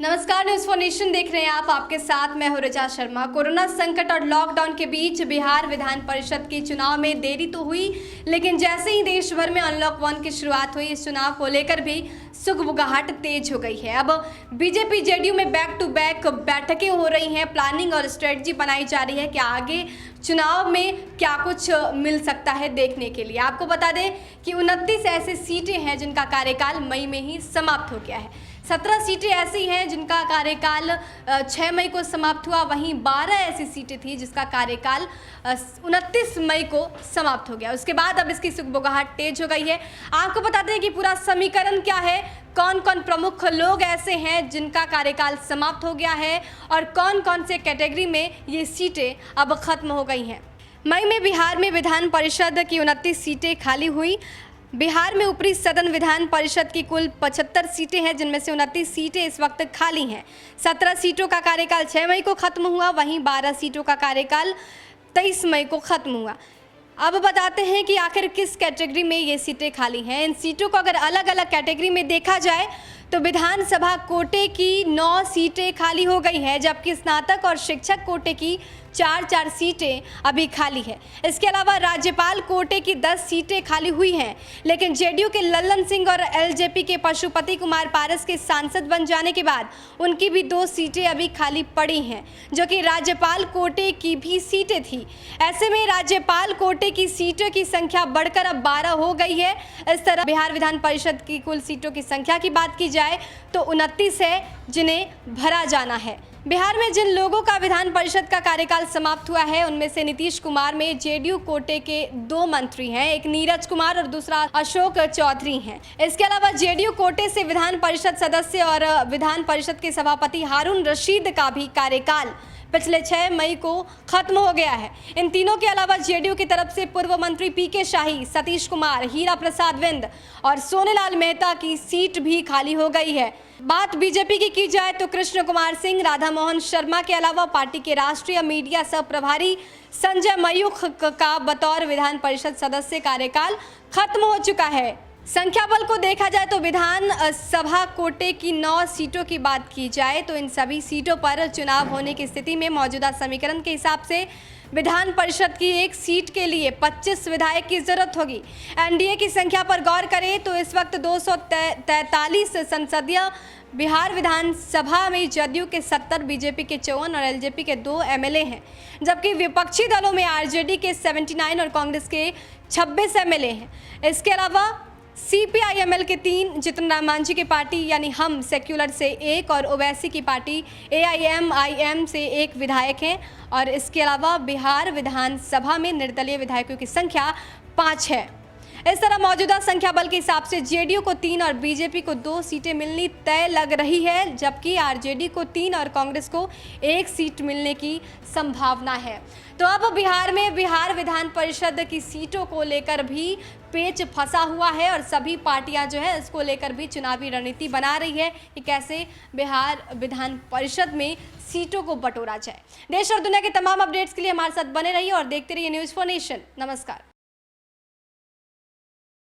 नमस्कार, news for nation देख रहे हैं आप। आपके साथ मैं हूं ऋचा शर्मा। कोरोना संकट और लॉकडाउन के बीच बिहार विधान परिषद के चुनाव में देरी तो हुई, लेकिन जैसे ही देश भर में अनलॉक 1 की शुरुआत हुई, इस चुनाव को लेकर भी सुगबुगाहट तेज हो गई है। अब बीजेपी जेडीयू में बैक टू बैक बैठकें हो रही हैं, प्लानिंग और स्ट्रेटजी बनाई जा रही है कि आगे चुनाव में क्या कुछ मिल सकता है देखने के लिए। आपको बता दें कि 29 ऐसी सीटें हैं जिनका कार्यकाल मई में ही समाप्त हो गया है। 17 सीटें ऐसी हैं जिनका कार्यकाल 6 मई को समाप्त हुआ, वहीं 12 ऐसी सीटें थी जिसका कार्यकाल 29 मई को समाप्त हो गया। उसके बाद अब इसकी सुगबुगाहट तेज हो गई है। आपको बताते हैं कि पूरा समीकरण क्या है, कौन कौन प्रमुख लोग ऐसे हैं जिनका कार्यकाल समाप्त हो गया है और कौन कौन से कैटेगरी में ये सीटें अब खत्म हो गई हैं। मई में बिहार में विधान परिषद की 29 सीटें खाली हुई। बिहार में ऊपरी सदन विधान परिषद की कुल 75 सीटें हैं, जिनमें से 29 सीटें इस वक्त खाली हैं। 17 सीटों का कार्यकाल 6 मई को खत्म हुआ, वहीं 12 सीटों का कार्यकाल 23 मई को खत्म हुआ। अब बताते हैं कि आखिर किस कैटेगरी में ये सीटें खाली हैं। इन सीटों को अगर अलग अलग कैटेगरी में देखा जाए तो विधानसभा कोटे की 9 सीटें खाली हो गई हैं, जबकि स्नातक और शिक्षक कोटे की 4 सीटें अभी खाली है। इसके अलावा राज्यपाल कोटे की 10 सीटें खाली हुई हैं, लेकिन जेडीयू के लल्लन सिंह और एलजेपी के पशुपति कुमार पारस के सांसद बन जाने के बाद उनकी भी 2 सीटें अभी खाली पड़ी हैं, जो कि राज्यपाल कोटे की भी सीटें थी। ऐसे में राज्यपाल कोटे की सीटों की संख्या बढ़कर अब 12 हो गई है। इस तरह बिहार विधान परिषद की कुल सीटों की संख्या की बात की जाए तो 29 है जिन्हें भरा जाना है। बिहार में जिन लोगों का विधान परिषद का कार्यकाल समाप्त हुआ है, उनमें से नीतीश कुमार में जेडीयू कोटे के 2 मंत्री हैं, एक नीरज कुमार और दूसरा अशोक चौधरी हैं। इसके अलावा जेडीयू कोटे से विधान परिषद सदस्य और विधान परिषद के सभापति हारून रशीद का भी कार्यकाल पिछले 6 मई को खत्म हो गया है। इन तीनों के अलावा जेडीयू की तरफ से पूर्व मंत्री पीके शाही, सतीश कुमार, हीरा प्रसाद विंद और सोनेलाल मेहता की सीट भी खाली हो गई है। बात बीजेपी की जाए तो कृष्ण कुमार सिंह, राधा मोहन शर्मा के अलावा पार्टी के राष्ट्रीय मीडिया सह प्रभारी संजय मयूख का बतौर विधान परिषद सदस्य कार्यकाल खत्म हो चुका है। संख्या बल को देखा जाए तो विधान सभा कोटे की 9 सीटों की बात की जाए तो इन सभी सीटों पर चुनाव होने की स्थिति में मौजूदा समीकरण के हिसाब से विधान परिषद की एक सीट के लिए 25 विधायक की जरूरत होगी। एनडीए की संख्या पर गौर करें तो इस वक्त 243 संसदीय बिहार विधानसभा में जदयू के 70, बीजेपी के 54 और एलजेपी के 2 एमएलए हैं, जबकि विपक्षी दलों में आरजेडी के 79 और कांग्रेस के 26 एमएलए हैं। इसके अलावा सीपीआईएमएल के 3, जितन राम मांझी की पार्टी यानी हम सेक्युलर से 1 और ओवैसी की पार्टी एआईएमआईएम से 1 विधायक हैं। और इसके अलावा बिहार विधानसभा में निर्दलीय विधायकों की संख्या 5 है। इस तरह मौजूदा संख्या बल के हिसाब से जेडीयू को 3 और बीजेपी को 2 सीटें मिलनी तय लग रही है, जबकि आरजेडी को 3 और कांग्रेस को 1 सीट मिलने की संभावना है। तो अब बिहार में बिहार विधान परिषद की सीटों को लेकर भी पेच फंसा हुआ है और सभी पार्टियां जो है इसको लेकर भी चुनावी रणनीति बना रही है कि कैसे बिहार विधान परिषद में सीटों को बटोरा जाए। देश और दुनिया के तमाम अपडेट्स के लिए हमारे साथ बने रहिए और देखते रहिए न्यूज़ फॉर नेशन। नमस्कार।